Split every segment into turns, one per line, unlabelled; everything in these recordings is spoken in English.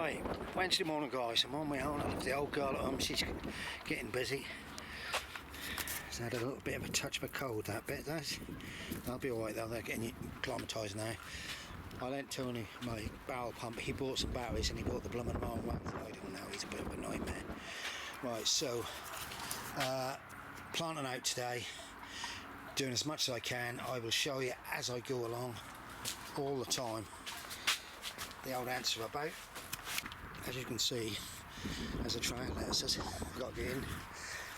Right, Wednesday morning guys, I'm on my own. I left the old girl at home, she's getting busy. She's had a little bit of a touch of a cold, that bit does. They'll be alright though, they're getting acclimatised now. I lent Tony my barrel pump, he bought some batteries and he bought the blooming wrong ones. I don't know, he's a bit of a nightmare. Right, so, planting out today, doing as much as I can. I will show you as I go along, all the time. The old answer about, as you can see, there's a train lettuces, I've got to get in,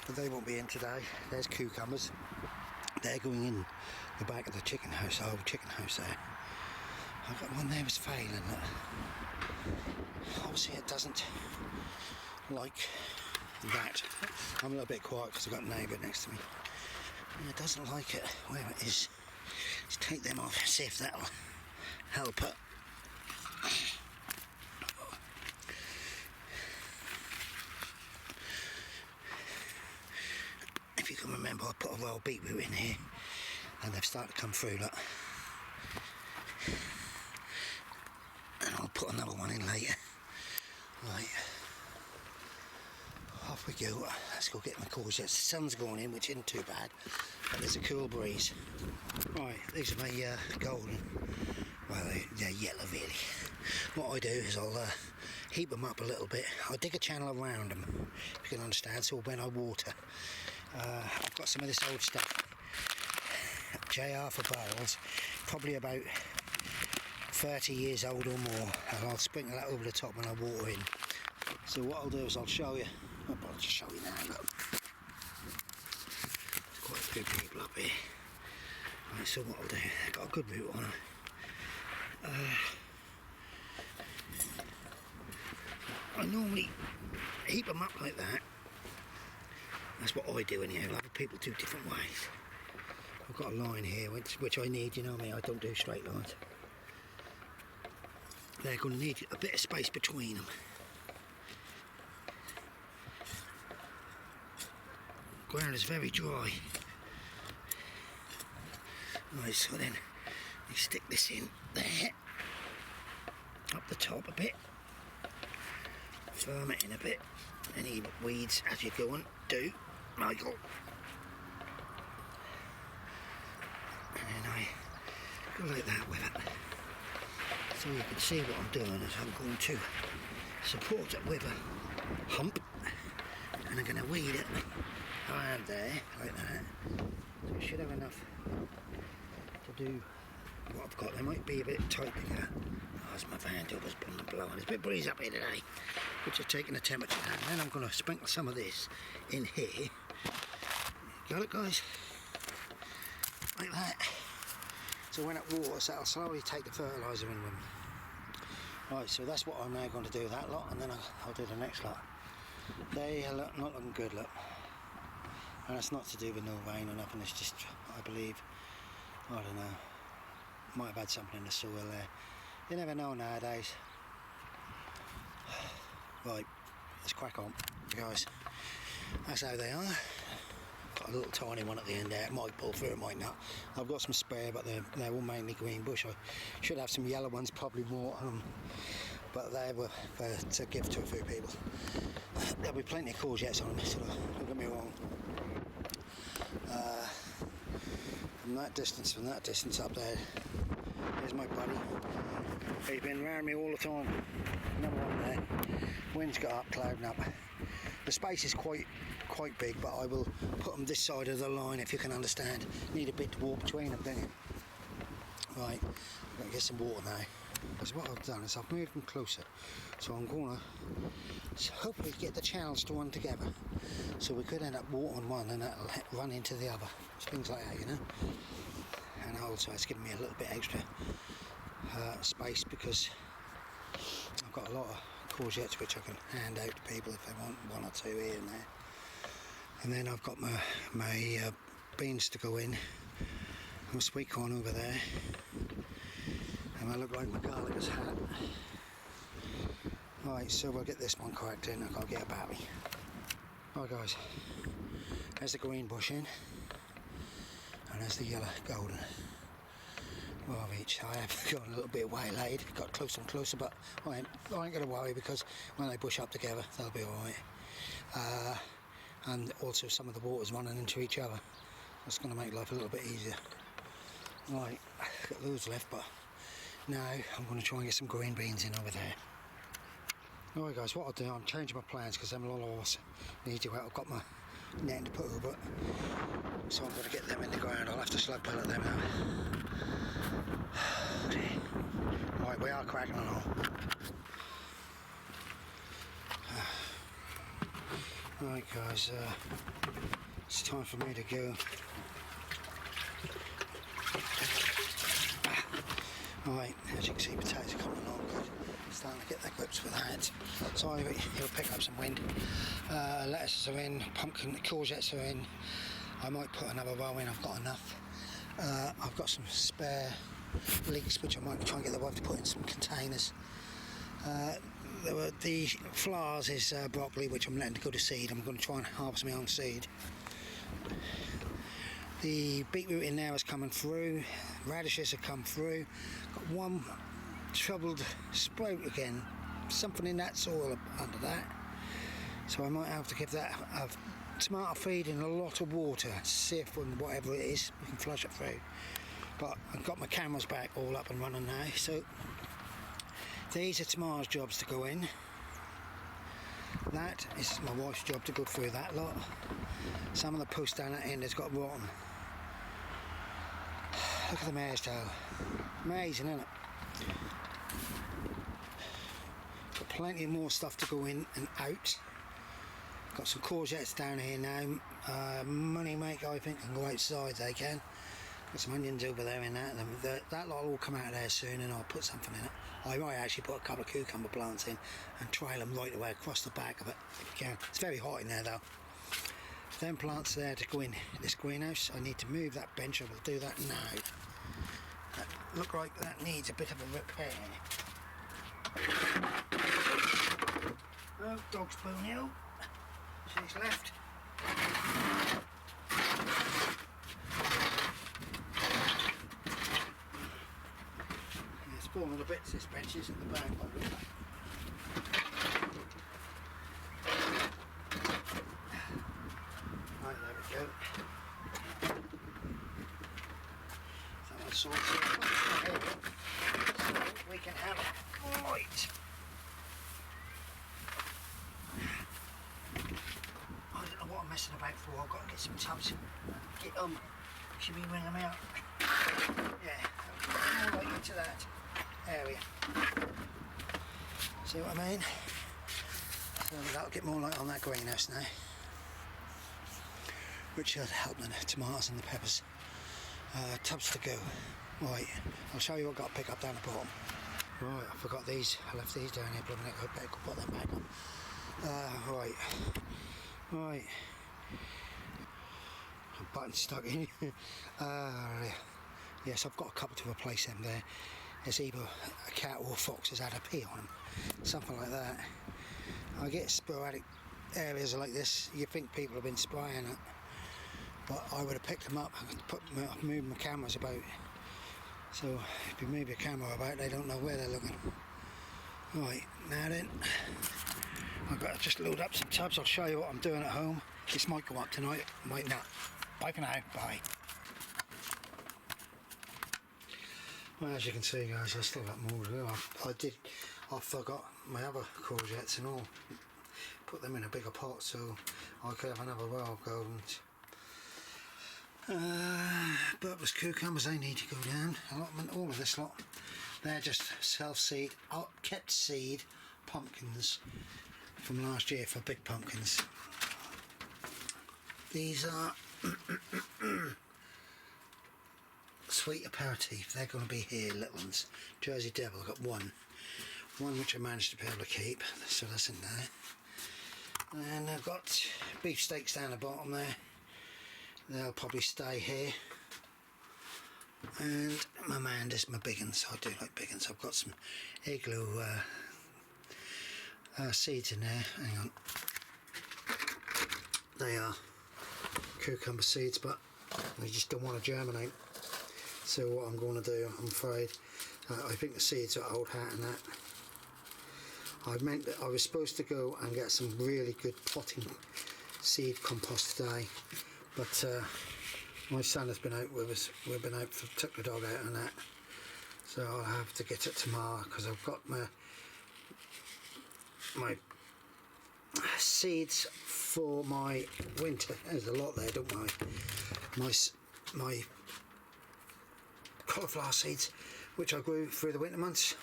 but they won't be in today. There's cucumbers, they're going in the back of the chicken house, the old chicken house there. I've got one there was failing. Obviously it doesn't like that. I'm a little bit quiet because I've got a neighbour next to me. And it doesn't like it where it is. Let's take them off, see if that'll help it. If you can remember, I put a raw beetroot in here and they've started to come through, look. And I'll put another one in later. Right, off we go. Let's go get my courgettes. The sun's going in, which isn't too bad, but there's a cool breeze. Right, these are my golden, well they're yellow really. What I do is I'll heap them up a little bit. I'll dig a channel around them, if you can understand, so when I water. I've got some of this old stuff, JR for barrels, probably about 30 years old or more, and I'll sprinkle that over the top when I water in. So what I'll do is I'll show you, I'll just show you now, look. There's quite a few people up here. Right, so what I'll do, I've got a good route on it. I normally heap them up like that. That's what I do anyhow. Other people do different ways. I've got a line here which I need, you know me, I don't do straight lines. They're going to need a bit of space between them. Ground is very dry. Right, so then you stick this in there, up the top a bit, firm it in a bit. Any weeds as you go on, do, Michael. And then I go like that with it. So you can see what I'm doing is I'm going to support it with a hump and I'm going to weed it around there like that. So I should have enough to do what I've got. They might be a bit tight together. Oh, that's my van door was blowing. It's a bit breezy up here today, which is taking the temperature down. Then I'm going to sprinkle some of this in here. Got it, guys? Like that. So when it waters, that'll slowly take the fertiliser in with them. Right, so that's what I'm now going to do, that lot, and then I'll do the next lot. They are not looking good, look. And it's not to do with no rain or nothing, it's just, I believe, I don't know, might have had something in the soil there. You never know nowadays. Right, let's crack on, guys. That's how they are. Got a little tiny one at the end there. It might pull through, it might not. I've got some spare, but they're all mainly green bush. I should have some yellow ones, probably more, but they were to give to a few people. There'll be plenty of courgettes on them, so don't get me wrong. From that distance up there, there's my buddy. He's been around me all the time. Another one there. Wind's got up, clouding up. The space is quite big, but I will put them this side of the line, if you can understand. Need a bit to walk between them, don't you? Right, I'm going to get some water now. Because what I've done is I've moved them closer. So I'm going to hopefully get the channels to run together. So we could end up watering one and that'll run into the other. Things like that, you know. And also it's giving me a little bit extra space because I've got a lot of courgettes which I can hand out to people if they want one or two here and there. And then I've got my beans to go in, my sweet corn over there, and I look like my garlic hat. Right, so we'll get this one cracked in. I've got to get a battery. Right guys, there's the green bush in, and there's the yellow golden. Well, I have gone a little bit waylaid, got closer and closer, but I ain't going to worry because when they bush up together, they'll be alright. And also some of the water's running into each other. That's going to make life a little bit easier. Right, got loads left, but now I'm going to try and get some green beans in over there. Alright guys, what I'll do, I'm changing my plans because them lollipops need to out. I've got my net to put over it, so I'm going to get them in the ground. I'll have to slug pellet them out. Right, we are cracking along. Right guys, it's time for me to go. Right, as you can see, potatoes are coming along good. Starting to get their grips with that. So he'll pick up some wind. Lettuces are in, pumpkin, courgettes are in. I might put another row in, I've got enough. I've got some spare leeks which I might try and get the wife to put in some containers. The flowers is broccoli which I'm letting go to seed. I'm going to try and harvest my own seed. The beetroot in there is coming through, radishes have come through. Got one troubled sprout again, something in that soil under that. So I might have to give that a tomato feed in a lot of water, sift and whatever it is, we can flush it through. But I've got my cameras back all up and running now, so these are tomorrow's jobs to go in. That is my wife's job to go through that lot. Some of the posts down at the end has got rotten. Look at the mare's tail. Amazing, isn't it? Got plenty more stuff to go in and out. Got some courgettes down here now. Money maker, I think, can go outside, they can. Got some onions over there in that. That lot will all come out there soon and I'll put something in it. I might actually put a couple of cucumber plants in and trail them right away across the back of it if you can. It's very hot in there though. Them plants there to go in this greenhouse. I need to move that bench. I will do that now. That look like that needs a bit of a repair. Oh, dog's pulling ill. She's left. Yeah, it's falling to bits, this bench is at the back. Right, there we go. So I'll sort it out. So we can have it. Right. I don't know what I'm messing about for. I've got to get some tubs. Get should we ring them out? Yeah, more like into that area. See what I mean? So that'll get more light on that greenhouse now, which should help the tomatoes and the peppers. Tubs to go. Right, I'll show you what I've got to pick up down the bottom. Right, I forgot these. I left these down here. Blooming I better go put them back on. Right. A button stuck in. Yes, I've got a couple to replace them there. It's either a cat or a fox has had a pee on them. Something like that. I get sporadic areas like this. You think people have been spraying it. But I would have picked them up and moved my cameras about. So if you move your camera about, they don't know where they're looking. Right, now then, I've got to just load up some tubs. I'll show you what I'm doing at home. This might go up tonight, might not. Bye for now, bye. Well, as you can see guys, I still got more to do. I forgot my other courgettes and all. Put them in a bigger pot so I could have another row of gardens. Bulbous cucumbers, they need to go down. Allotment, all of this lot. They're just self-seed, kept seed pumpkins from last year for big pumpkins. These are sweet aperitif. They're going to be here, little ones. Jersey Devil, I've got one which I managed to be able to keep, so that's in there. And I've got beef steaks down the bottom there. They'll probably stay here. And my Amanda's my big ones. I do like big ones. I've got some igloo seeds in there. Hang on. They are cucumber seeds, but they just don't want to germinate. So what I'm going to do, I'm afraid, I think the seeds are old hat and that. I was supposed to go and get some really good potting seed compost today, but my son has been out with us. We've been out, took the dog out and that, so I'll have to get it tomorrow, because I've got my seeds for my winter. There's a lot there, don't worry. My cauliflower seeds, which I grew through the winter months,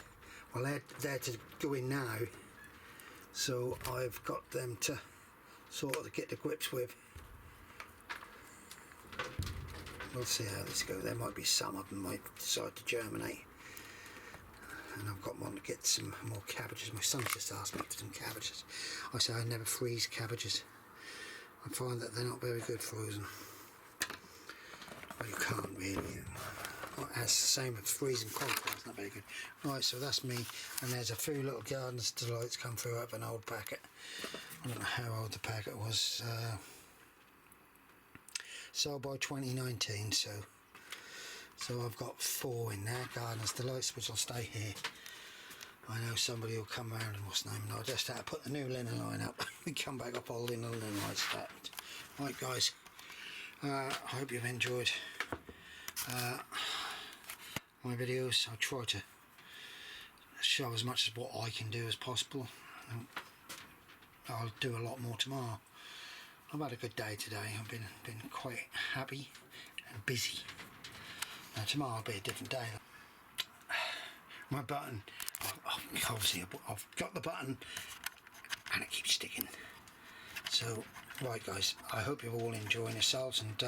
well, they're there to go in now, so I've got them to sort of get the grips with. We'll see how this goes. There might be some of them might decide to germinate, and I've got one to get some more cabbages. My son just asked me for some cabbages. I say I never freeze cabbages. I find that they're not very good frozen. Well, you can't really. That's the same with freezing cauliflower, it's not very good. Right, so that's me, and there's a few little Gardeners Delights come through up an old packet. I don't know how old the packet was. Sold by 2019, so I've got 4 in there, Gardeners Delights, which will stay here. I know somebody will come around and what's the name, and I'll just have to put the new linen line up. We come back up all the linen lines stacked. Right guys, I hope you've enjoyed my videos. I'll try to show as much as what I can do as possible. I'll do a lot more tomorrow. I've had a good day today. I've been quite happy and busy. Now tomorrow will be a different day. My button, obviously I've got the button and it keeps sticking. So right guys, I hope you're all enjoying yourselves and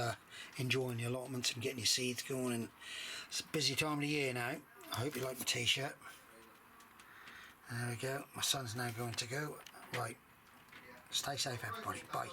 enjoying the allotments and getting your seeds going, and it's a busy time of the year now. I hope you like my t-shirt. There we go, my son's now going to go. Right, stay safe everybody, bye.